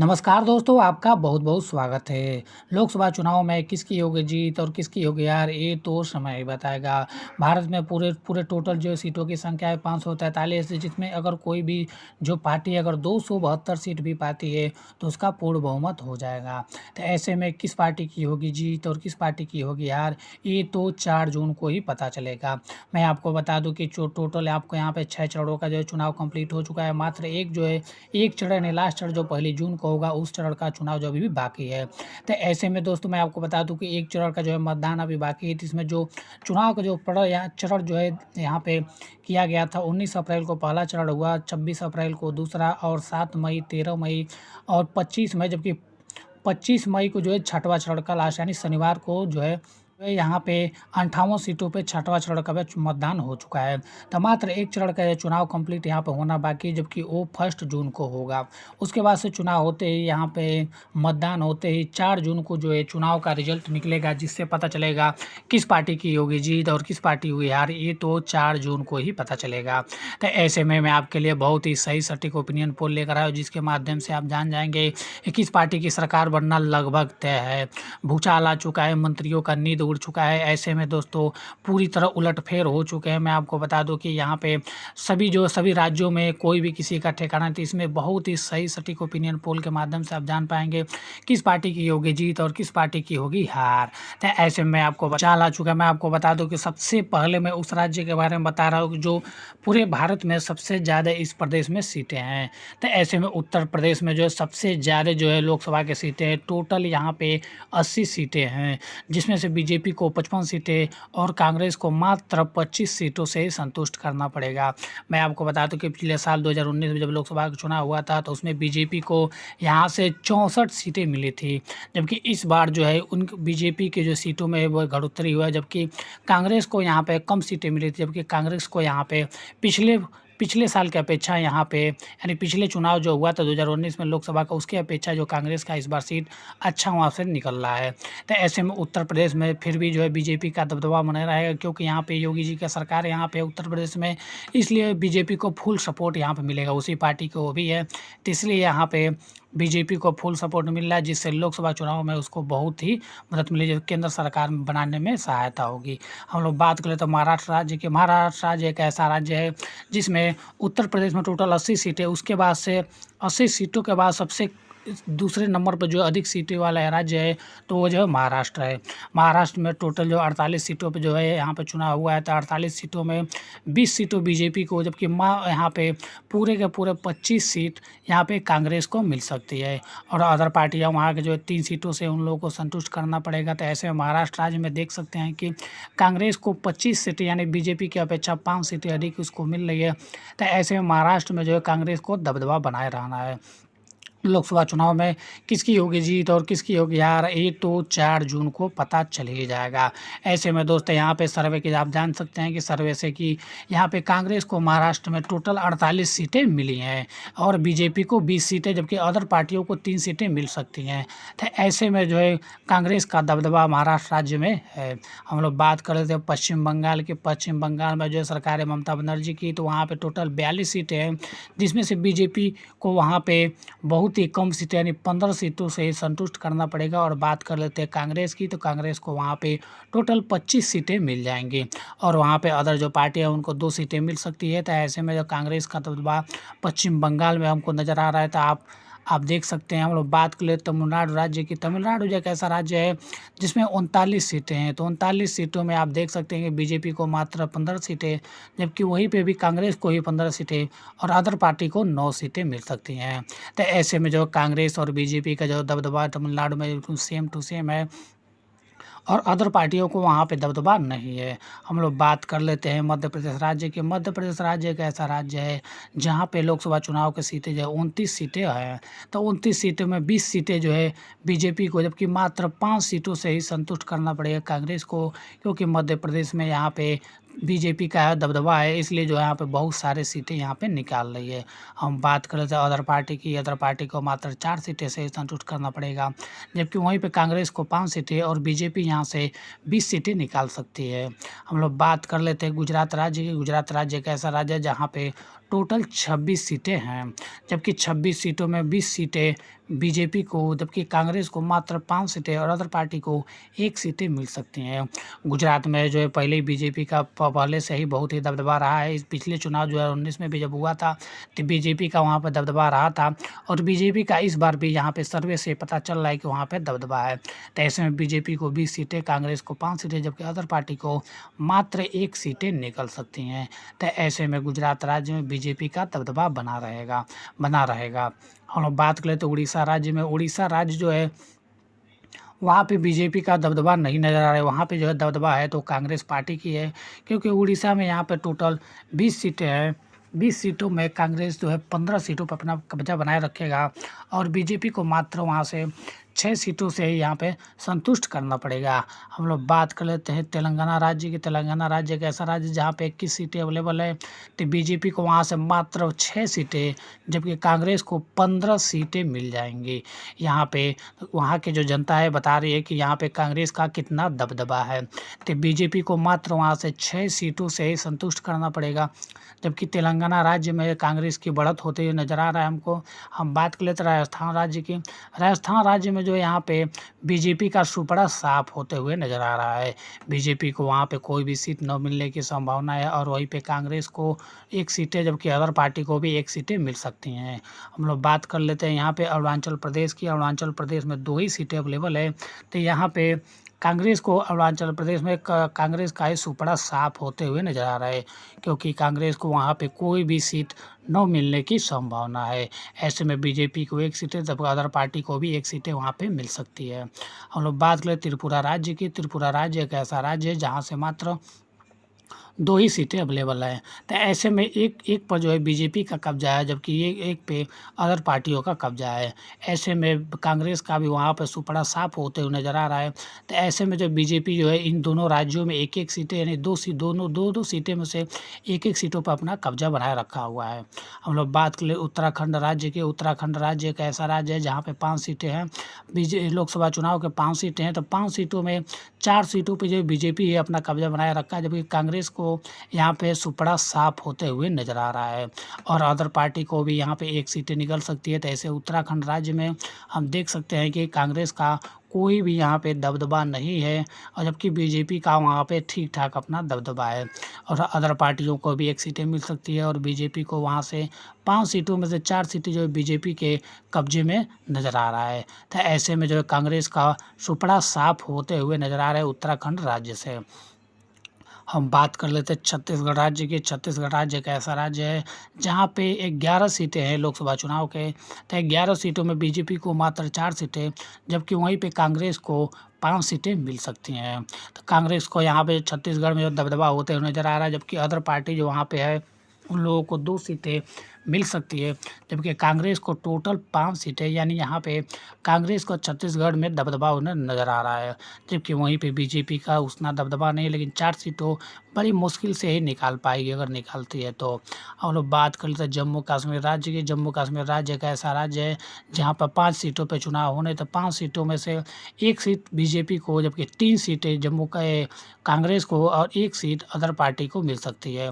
नमस्कार दोस्तों, आपका बहुत-बहुत स्वागत है। लोकसभा चुनाव में किसकी होगी जीत और किसकी होगी हार, ये तो समय ही बताएगा। भारत में पूरे पूरे टोटल जो सीटों की संख्या है 543, जिसमें अगर कोई भी जो पार्टी अगर 272 सीट भी पाती है, तो उसका पूर्ण बहुमत हो जाएगा। तो ऐसे में किस पार्टी की होगी जीत और किस पार्टी की होगी हार, ये तो 4 जून को ही पता चलेगा। मैं आपको बता दूँ कि जो टोटल आपको यहाँ पे 6 चरणों का जो है चुनाव कंप्लीट हो चुका है। मात्र एक जो है एक चरण है, लास्ट चरण जो पहली जून को होगा, उस चरण का चुनाव जो अभी भी बाकी है। तो ऐसे में दोस्तों मैं आपको बता दूं कि एक चरण का जो है मतदान अभी बाकी है, जिसमें जो चुनाव का जो पड़ा यहाँ चरण जो है यहाँ पे किया गया था। 19 अप्रैल को पहला चरण हुआ, 26 अप्रैल को दूसरा, और 7 मई, 13 मई और 25 मई, जबकि 25 मई को जो है छठवां चरण का लास्ट, यानी शनिवार को जो है यहाँ पे 58 सीटों पे छठवां चरण का भी मतदान हो चुका है। तो मात्र एक चरण का ये चुनाव कंप्लीट यहाँ पे होना बाकी है, जबकि वो 1 जून को होगा। उसके बाद से चुनाव होते ही यहाँ पे मतदान होते ही 4 जून को जो है चुनाव का रिजल्ट निकलेगा, जिससे पता चलेगा किस पार्टी की होगी जीत और किस पार्टी हुई हार। ये तो 4 जून को ही पता चलेगा। तो ऐसे में मैं आपके लिए बहुत ही सही सटीक ओपिनियन पोल लेकर आया हूँ, जिसके माध्यम से आप जान जाएंगे कि किस पार्टी की सरकार बनना लगभग तय है। भूचाल आ चुका है, मंत्रियों का नींद उड़ चुका है। ऐसे में दोस्तों पूरी तरह उलटफेर हो चुके हैं। मैं आपको बता दूं कि यहाँ पे सभी राज्यों में कोई भी किसी का ठिकाना नहीं। तो इसमें बहुत ही सही सटीक ओपिनियन पोल के माध्यम से आप जान पाएंगे किस पार्टी की होगी जीत और किस पार्टी की होगी हार। तो ऐसे में आपको चाल आ चुका है। मैं आपको बता दूं कि सबसे पहले मैं उस राज्य के बारे में बता रहा हूँ जो पूरे भारत में सबसे ज़्यादा इस प्रदेश में सीटें हैं। तो ऐसे में उत्तर प्रदेश में जो है सबसे ज़्यादा जो है लोकसभा की सीटें हैं। टोटल यहाँ पे 80 सीटें हैं, जिसमें से बीजेपी को 55 सीटें और कांग्रेस को मात्र 25 सीटों से ही संतुष्ट करना पड़ेगा। मैं आपको बता दूं कि पिछले साल 2019 में जब लोकसभा का चुनाव हुआ था, तो उसमें बीजेपी को यहाँ से 64 सीटें मिली थी, जबकि इस बार जो है उन बीजेपी के जो सीटों में वो बढ़ोतरी हुआ है, जबकि कांग्रेस को यहाँ पे कम सीटें मिली थी। जबकि कांग्रेस को यहाँ पे पिछले पिछले साल की अपेक्षा यहाँ पे, यानी पिछले चुनाव जो हुआ था 2019 में लोकसभा का, उसकी अपेक्षा जो कांग्रेस का इस बार सीट अच्छा वहाँ से निकल रहा है। तो ऐसे में उत्तर प्रदेश में फिर भी जो है बीजेपी का दबदबा बना रहेगा, क्योंकि यहाँ पे योगी जी का सरकार है यहाँ पे उत्तर प्रदेश में, इसलिए बीजेपी को फुल सपोर्ट यहाँ पे मिलेगा। उसी पार्टी को वो भी है, तो इसलिए यहाँ पे बीजेपी को फुल सपोर्ट मिल रहा है, जिससे लोकसभा चुनाव में उसको बहुत ही मदद मिलेगी, जो केंद्र सरकार बनाने में सहायता होगी। हम लोग बात करें तो महाराष्ट्र राज्य की, महाराष्ट्र राज्य एक ऐसा राज्य है जिसमें उत्तर प्रदेश में टोटल 80 सीटें, उसके बाद से 80 सीटों के बाद सबसे दूसरे नंबर पर जो अधिक सीटें वाला राज्य है, तो वो जो है महाराष्ट्र है। महाराष्ट्र में टोटल जो 48 सीटों पे जो है यहाँ पे चुनाव हुआ है, तो 48 सीटों में 20 सीटों बीजेपी को, जबकि यहाँ पे पूरे के पूरे 25 सीट यहाँ पे कांग्रेस को मिल सकती है। और अदर पार्टियाँ वहाँ के जो 3 सीटों से उन लोगों को संतुष्ट करना पड़ेगा। तो ऐसे में महाराष्ट्र राज्य में देख सकते हैं कि कांग्रेस को 25 सीटें, यानी बीजेपी की अपेक्षा 5 सीटें अधिक उसको मिल रही है। तो ऐसे में महाराष्ट्र में जो है कांग्रेस को दबदबा बनाए रहना है। लोकसभा चुनाव में किसकी होगी जीत और किसकी होगी हार, ये तो 4 जून को पता चल ही जाएगा। ऐसे में दोस्तों यहाँ पे सर्वे की आप जान सकते हैं कि सर्वे से कि यहाँ पे कांग्रेस को महाराष्ट्र में टोटल 48 सीटें मिली हैं और बीजेपी को 20 सीटें, जबकि अदर पार्टियों को 3 सीटें मिल सकती हैं। तो ऐसे में जो है कांग्रेस का दबदबा महाराष्ट्र राज्य में है। हम लोग बात कर रहे थे पश्चिम बंगाल की। पश्चिम बंगाल में जो है सरकार है ममता बनर्जी की, तो वहाँ पर टोटल 42 सीटें हैं, जिसमें से बीजेपी को वहाँ पर बहुत ही कम सीटें, यानी 15 सीटों से संतुष्ट करना पड़ेगा। और बात कर लेते हैं कांग्रेस की, तो कांग्रेस को वहाँ पे टोटल 25 सीटें मिल जाएंगी और वहाँ पे अदर जो पार्टी है उनको 2 सीटें मिल सकती है। तो ऐसे में जो कांग्रेस का दबदबा पश्चिम बंगाल में हमको नज़र आ रहा है। तो आप देख सकते हैं। हम लोग बात कर ले तमिलनाडु राज्य की। तमिलनाडु जो एक ऐसा राज्य है जिसमें 39 सीटें हैं, तो 39 सीटों में आप देख सकते हैं कि बीजेपी को मात्र 15 सीटें, जबकि वहीं पे भी कांग्रेस को ही 15 सीटें और अदर पार्टी को 9 सीटें मिल सकती हैं। तो ऐसे में जो कांग्रेस और बीजेपी का जो दबदबा तमिलनाडु में बिल्कुल सेम टू सेम है और अदर पार्टियों को वहाँ पे दबदबा नहीं है। हम लोग बात कर लेते हैं मध्य प्रदेश राज्य की। मध्य प्रदेश राज्य एक ऐसा राज्य है जहाँ पे लोकसभा चुनाव की सीटें जो है 29 सीटें हैं, तो 29 सीटों में 20 सीटें जो है बीजेपी को, जबकि मात्र 5 सीटों से ही संतुष्ट करना पड़ेगा कांग्रेस को, क्योंकि मध्य प्रदेश में यहाँ पे बीजेपी का दबदबा है, इसलिए जो है यहाँ पे बहुत सारे सीटें यहाँ पे निकाल रही है। हम बात कर रहे थे अदर पार्टी की। अदर पार्टी को मात्र 4 सीटें से संतुष्ट करना पड़ेगा, जबकि वहीं पे कांग्रेस को 5 सीटें और बीजेपी यहाँ से 20 सीटें निकाल सकती है। हम लोग बात कर लेते हैं गुजरात राज्य की। गुजरात राज्य एक ऐसा राज्य है जहाँ पे टोटल 26 सीटें हैं, जबकि 26 सीटों में 20 सीटें बीजेपी को, जबकि कांग्रेस को मात्र 5 सीटें और अदर पार्टी को 1 सीटें मिल सकती हैं। गुजरात में जो है पहले ही बीजेपी का पहले से ही बहुत ही दबदबा रहा है। इस पिछले चुनाव 2019 में भी जब हुआ था तो बीजेपी का वहाँ पर दबदबा रहा था, और बीजेपी का इस बार भी यहाँ पे सर्वे से पता चल रहा है कि वहाँ पे दबदबा है। तो ऐसे में बीजेपी को 20 सीटें, कांग्रेस को 5 सीटें, जबकि अदर पार्टी को मात्र 1 सीटें निकल सकती हैं। तो ऐसे में गुजरात राज्य में बीजेपी का दबदबा बना रहेगा। हम लोग बात करें तो उड़ीसा राज्य में, उड़ीसा राज्य जो है वहाँ पे बीजेपी का दबदबा नहीं नज़र आ रहा है। वहाँ पे जो है दबदबा है तो कांग्रेस पार्टी की है, क्योंकि उड़ीसा में यहाँ पे टोटल 20 सीटें हैं। 20 सीटों में कांग्रेस जो है 15 सीटों पर अपना कब्जा बनाए रखेगा, और बीजेपी को मात्र वहाँ से 6 सीटों से ही यहाँ पे संतुष्ट करना पड़ेगा। हम लोग बात कर लेते हैं तेलंगाना राज्य की। तेलंगाना राज्य एक ऐसा राज्य जहाँ पे 21 सीटें अवेलेबल है, तो बीजेपी को वहाँ से मात्र 6 सीटें, जबकि कांग्रेस को 15 सीटें मिल जाएंगी। यहाँ पे वहाँ की जो जनता है बता रही है कि यहाँ पे कांग्रेस का कितना दबदबा है। तो बीजेपी को मात्र वहाँ से 6 सीटों से ही संतुष्ट करना पड़ेगा, जबकि तेलंगाना राज्य में कांग्रेस की बढ़त होते हुए नज़र आ रहा है हमको। हम बात कर लेते हैं राजस्थान राज्य की। राजस्थान राज्य में जो यहाँ पे बीजेपी का सुपड़ा साफ होते हुए नज़र आ रहा है। बीजेपी को वहाँ पे कोई भी सीट न मिलने की संभावना है, और वहीं पे कांग्रेस को 1 सीटें, जबकि अदर पार्टी को भी 1 सीटें मिल सकती हैं। हम लोग बात कर लेते हैं यहाँ पे अरुणाचल प्रदेश की। अरुणाचल प्रदेश में 2 ही सीटें अवेलेबल है, तो यहाँ पे कांग्रेस को अरुणाचल प्रदेश में कांग्रेस का ही सुपड़ा साफ होते हुए नज़र आ रहा है, क्योंकि कांग्रेस को वहाँ पे कोई भी सीट न मिलने की संभावना है। ऐसे में बीजेपी को 1 सीटें, जबकि अदर पार्टी को भी 1 सीटें वहाँ पे मिल सकती है। हम लोग बात करें त्रिपुरा राज्य की। त्रिपुरा राज्य एक ऐसा राज्य है जहाँ से मात्र 2 ही सीटें अवेलेबल हैं। तो ऐसे में एक पर जो है बीजेपी का कब्जा है, जबकि ये एक पे अदर पार्टियों का कब्जा है। ऐसे में कांग्रेस का भी वहाँ पर सुपड़ा साफ होते हुए नज़र आ रहा है। तो ऐसे में जो बीजेपी जो है इन दोनों राज्यों में 1-1 सीटें, यानी दो सीटें में से 1-1 सीटों पर अपना कब्जा बनाए रखा हुआ है। हम लोग बात कर ले उत्तराखंड राज्य की। उत्तराखंड राज्य एक ऐसा राज्य है जहाँ पे 5 सीटें हैं। लोकसभा चुनाव के 5 सीटें हैं, तो 5 सीटों में 4 सीटों पे जो बीजेपी है अपना कब्जा बनाए रखा है, जबकि कांग्रेस को यहाँ पे सुपड़ा साफ होते हुए नज़र आ रहा है, और अदर पार्टी को भी यहाँ पे 1 सीटें निकल सकती है। तो ऐसे उत्तराखंड राज्य में हम देख सकते हैं कि कांग्रेस का कोई भी यहाँ पे दबदबा नहीं है, और जबकि बीजेपी का वहाँ पे ठीक ठाक अपना दबदबा है, और अदर पार्टियों को भी 1 सीटें मिल सकती है, और बीजेपी को वहाँ से 5 सीटों में से 4 सीटें जो है बीजेपी के कब्जे में नज़र आ रहा है। तो ऐसे में जो है कांग्रेस का सुपड़ा साफ होते हुए नज़र आ रहा है उत्तराखंड राज्य से। हम बात कर लेते हैं छत्तीसगढ़ राज्य की। छत्तीसगढ़ राज्य एक ऐसा राज्य है जहाँ पे 11 सीटें हैं लोकसभा चुनाव के, तो 11 सीटों में बीजेपी को मात्र 4 सीटें, जबकि वहीं पे कांग्रेस को 5 सीटें मिल सकती हैं। तो कांग्रेस को यहाँ पे छत्तीसगढ़ में जो दबदबा होते हुए नज़र आ रहा है, जबकि अदर पार्टी जो वहाँ पे है उन लोगों को 2 सीटें मिल सकती है, जबकि कांग्रेस को टोटल 5 सीटें, यानी यहाँ पे कांग्रेस को छत्तीसगढ़ में दबदबा उन्हें नज़र आ रहा है, जबकि वहीं पे बीजेपी का उतना दबदबा नहीं है, लेकिन 4 सीटों बड़ी मुश्किल से ही निकाल पाएगी, अगर निकालती है तो। हम लोग बात कर लेते हैं जम्मू कश्मीर राज्य की। जम्मू कश्मीर राज्य एक ऐसा राज्य है जहाँ पर 5 सीटों पर चुनाव होने, तो 5 सीटों में से 1 सीट बीजेपी को, जबकि 3 सीटें कांग्रेस को, और 1 सीट अदर पार्टी को मिल सकती है।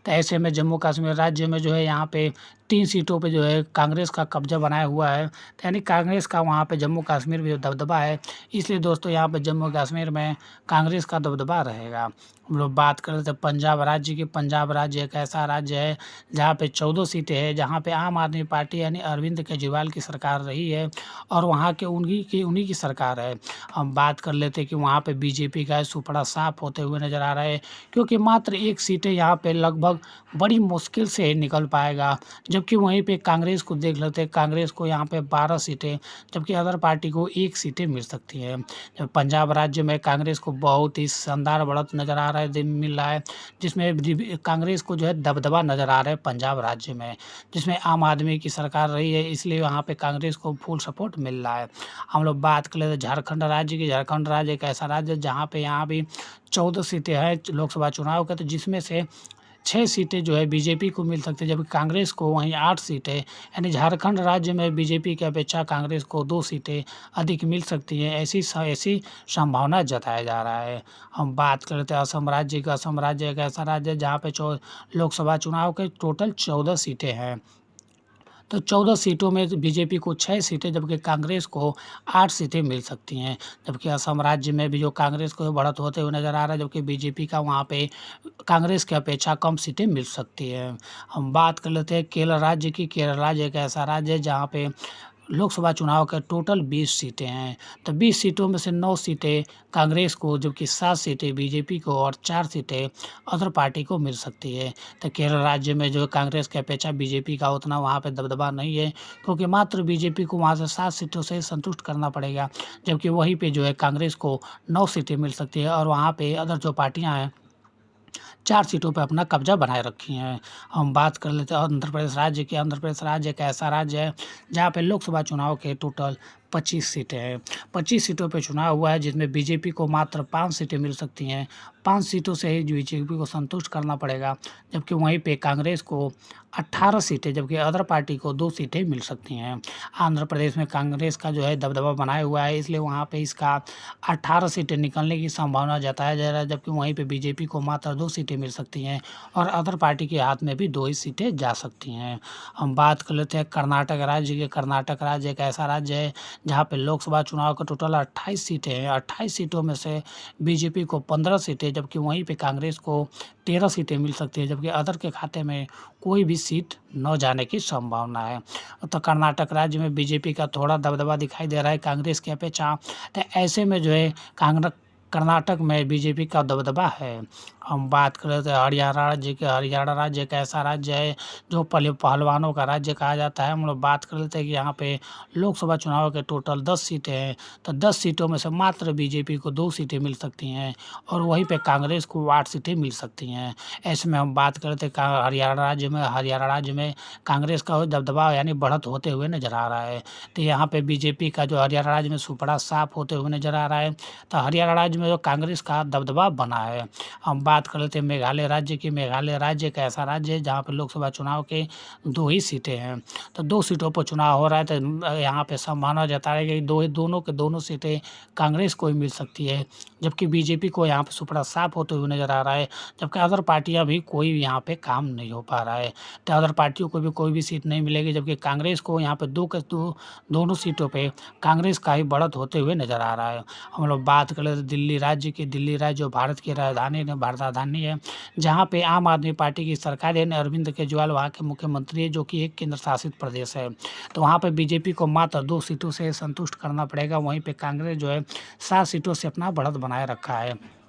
तो ऐसे में जम्मू कश्मीर राज्य में जो है यहाँ पे 3 सीटों पे जो है कांग्रेस का कब्जा बनाया हुआ है, तो यानी कांग्रेस का वहाँ पे जम्मू कश्मीर में जो दबदबा है, इसलिए दोस्तों यहाँ पे जम्मू कश्मीर में कांग्रेस का दबदबा रहेगा। हम लोग बात कर रहे थे पंजाब राज्य की। पंजाब राज्य एक ऐसा राज्य है जहाँ पे 14 सीटें हैं, जहाँ पे आम आदमी पार्टी यानी अरविंद केजरीवाल की सरकार रही है, और वहाँ के उन्हीं की सरकार है। हम बात कर लेते हैं कि वहाँ पे बीजेपी का सुपड़ा साफ होते हुए नज़र आ रहा है, क्योंकि मात्र 1 सीटें यहाँ पे लगभग बड़ी मुश्किल से निकल पाएगा, जबकि वहीं पे कांग्रेस को देख लेते हैं। कांग्रेस को यहाँ पे 12 सीटें, जबकि अदर पार्टी को 1 सीटें मिल सकती हैं। जब पंजाब राज्य में कांग्रेस को बहुत ही शानदार बढ़त नज़र आ रहा है, मिल रहा है, जिसमें कांग्रेस को जो है दबदबा नज़र आ रहा है पंजाब राज्य में, जिसमें आम आदमी की सरकार रही है, इसलिए वहाँ पे कांग्रेस को फुल सपोर्ट मिल रहा है। हम लोग बात कर लेते हैं झारखंड राज्य की। झारखंड राज्य एक ऐसा राज्य है जहाँ पे यहाँ भी 14 सीटें हैं लोकसभा चुनाव के, तो जिसमें से 6 सीटें जो है बीजेपी को मिल सकती है, जबकि कांग्रेस को वहीं 8 सीटें, यानी झारखंड राज्य में बीजेपी की अपेक्षा कांग्रेस को 2 सीटें अधिक मिल सकती हैं, ऐसी संभावना जताया जा रहा है। हम बात करते हैं असम राज्य का। असम राज्य एक ऐसा राज्य है जहाँ पे लोकसभा चुनाव के टोटल 14 सीटें हैं। तो 14 सीटों में बीजेपी को 6 सीटें, जबकि कांग्रेस को 8 सीटें मिल सकती हैं। जबकि असम राज्य में भी जो कांग्रेस को बढ़त होते हुए नज़र आ रहा है, जबकि बीजेपी का वहाँ पे कांग्रेस की अपेक्षा कम सीटें मिल सकती हैं। हम बात कर लेते हैं केरल राज्य की। केरल राज्य एक ऐसा राज्य है जहाँ पे लोकसभा चुनाव के टोटल 20 सीटें हैं। तो 20 सीटों में से 9 सीटें कांग्रेस को, जबकि 7 सीटें बीजेपी को और 4 सीटें अदर पार्टी को मिल सकती है। तो केरल राज्य में जो कांग्रेस की अपेक्षा बीजेपी का उतना वहाँ पे दबदबा नहीं है, क्योंकि मात्र बीजेपी को वहाँ से 7 सीटों से संतुष्ट करना पड़ेगा, जबकि वहीं पे जो है कांग्रेस को 9 सीटें मिल सकती है और वहाँ पे अदर जो पार्टियाँ हैं 4 सीटों पे अपना कब्जा बनाए रखी हैं। हम बात कर लेते हैं आंध्र प्रदेश राज्य की। आंध्र प्रदेश राज्य एक ऐसा राज्य है जहाँ पे लोकसभा चुनाव के टोटल 25 सीटें हैं। 25 सीटों पे चुनाव हुआ है, जिसमें बीजेपी को मात्र 5 सीटें मिल सकती हैं। 5 सीटों से ही बीजेपी को संतुष्ट करना पड़ेगा, जबकि वहीं पे कांग्रेस को 18 सीटें, जबकि अदर पार्टी को 2 सीटें मिल सकती हैं। आंध्र प्रदेश में कांग्रेस का जो है दबदबा बनाया हुआ है, इसलिए वहाँ पे इसका 18 सीटें निकलने की संभावना जताया जा रहा है, जबकि वहीं पे बीजेपी को मात्र 2 सीटें मिल सकती हैं और अदर पार्टी के हाथ में भी 2 ही सीटें जा सकती हैं। हम बात कर लेते हैं कर्नाटक राज्य की। कर्नाटक राज्य एक ऐसा राज्य है जहाँ पे लोकसभा चुनाव का टोटल 28 सीटें हैं। 28 सीटों में से बीजेपी को 15 सीटें, जबकि वहीं पे कांग्रेस को 13 सीटें मिल सकती है, जबकि अदर के खाते में कोई भी सीट न जाने की संभावना है। तो कर्नाटक राज्य में बीजेपी का थोड़ा दबदबा दिखाई दे रहा है कांग्रेस की अपेक्षा। तो ऐसे में जो है कर्नाटक में बीजेपी का दबदबा है। हम बात कर रहे थे हरियाणा राज्य के। हरियाणा राज्य एक ऐसा राज्य है जो पहलवानों का राज्य कहा जाता है। हम लोग बात कर लेते हैं कि यहाँ पे लोकसभा चुनाव के टोटल 10 सीटें हैं, तो 10 सीटों में से मात्र बीजेपी को 2 सीटें मिल सकती हैं और वहीं पे कांग्रेस को 8 सीटें मिल सकती हैं। ऐसे में हम बात कर लेते हैं हरियाणा राज्य में कांग्रेस का दबदबा यानी बढ़त होते हुए नजर आ रहा है। तो यहाँ पे बीजेपी का जो हरियाणा राज्य में सुपड़ा साफ होते हुए नजर आ रहा है। तो हरियाणा राज्य में जो कांग्रेस का दबदबा बना है। हम बात कर लेते हैं मेघालय राज्य की। मेघालय राज्य एक ऐसा राज्य है जहाँ पे लोकसभा चुनाव के 2 ही सीटें हैं। तो 2 सीटों पर चुनाव हो रहा है, तो यहाँ पे संभावना जता रही है कि दोनों के दोनों सीटें कांग्रेस को ही मिल सकती है, जबकि बीजेपी को यहाँ पे सुपड़ा साफ होते हुए नजर आ रहा है। जबकि अदर पार्टियां भी कोई यहाँ पे काम नहीं हो पा रहा है, तो अदर पार्टियों को भी कोई भी सीट नहीं मिलेगी, जबकि कांग्रेस को यहाँ पे दोनों सीटों पे कांग्रेस का ही बढ़त होते हुए नजर आ रहा है। हम लोग बात कर लेते दिल्ली राज्य की। दिल्ली राज्य जो भारत की राजधानी है, जहाँ पे आम आदमी पार्टी की सरकार है। अरविंद केजरीवाल वहाँ के मुख्यमंत्री है, जो कि एक केंद्र शासित प्रदेश है। तो वहाँ पे बीजेपी को मात्र 2 सीटों से संतुष्ट करना पड़ेगा। वहीं पे कांग्रेस जो है 7 सीटों से अपना बढ़त बनाए रखा है।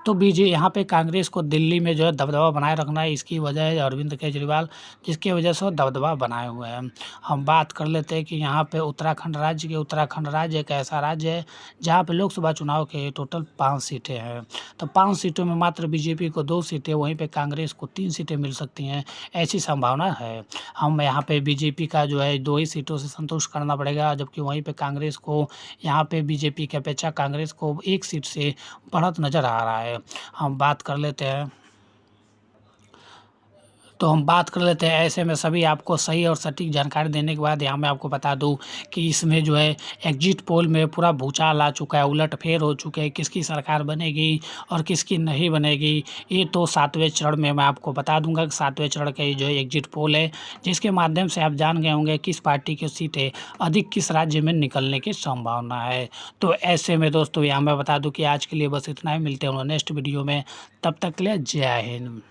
तो यहाँ पे कांग्रेस को दिल्ली में जो है दबदबा बनाए रखना है, इसकी वजह है अरविंद केजरीवाल, जिसकी वजह से वो दबदबा बनाए हुए हैं। हम बात कर लेते हैं कि यहाँ पे उत्तराखंड राज्य की। उत्तराखंड राज्य एक ऐसा राज्य है जहाँ पे लोकसभा चुनाव के टोटल 5 सीटें हैं। तो 5 सीटों में मात्र बीजेपी को 2 सीटें, वहीं पे कांग्रेस को 3 सीटें मिल सकती हैं, ऐसी संभावना है। हम यहाँ पे बीजेपी का जो है 2 ही सीटों से संतुष्ट करना पड़ेगा, जबकि वहीं पे कांग्रेस को यहाँ पे बीजेपी की अपेक्षा कांग्रेस को 1 सीट से बढ़त नज़र आ रहा है। हम बात कर लेते हैं ऐसे में सभी आपको सही और सटीक जानकारी देने के बाद यहाँ मैं आपको बता दूं कि इसमें जो है एग्जिट पोल में पूरा भूचाल आ चुका है, उलटफेर हो चुके हैं, किसकी सरकार बनेगी और किसकी नहीं बनेगी। ये तो 7वें चरण में मैं आपको बता दूंगा कि 7वें चरण का ये जो एग्जिट पोल है, जिसके माध्यम से आप जान गए होंगे किस पार्टी की सीटें अधिक किस राज्य में निकलने की संभावना है। तो ऐसे में दोस्तों यहाँ मैं बता दूँ कि आज के लिए बस इतना ही। मिलते हैं नेक्स्ट वीडियो में, तब तक के लिए जय हिंद।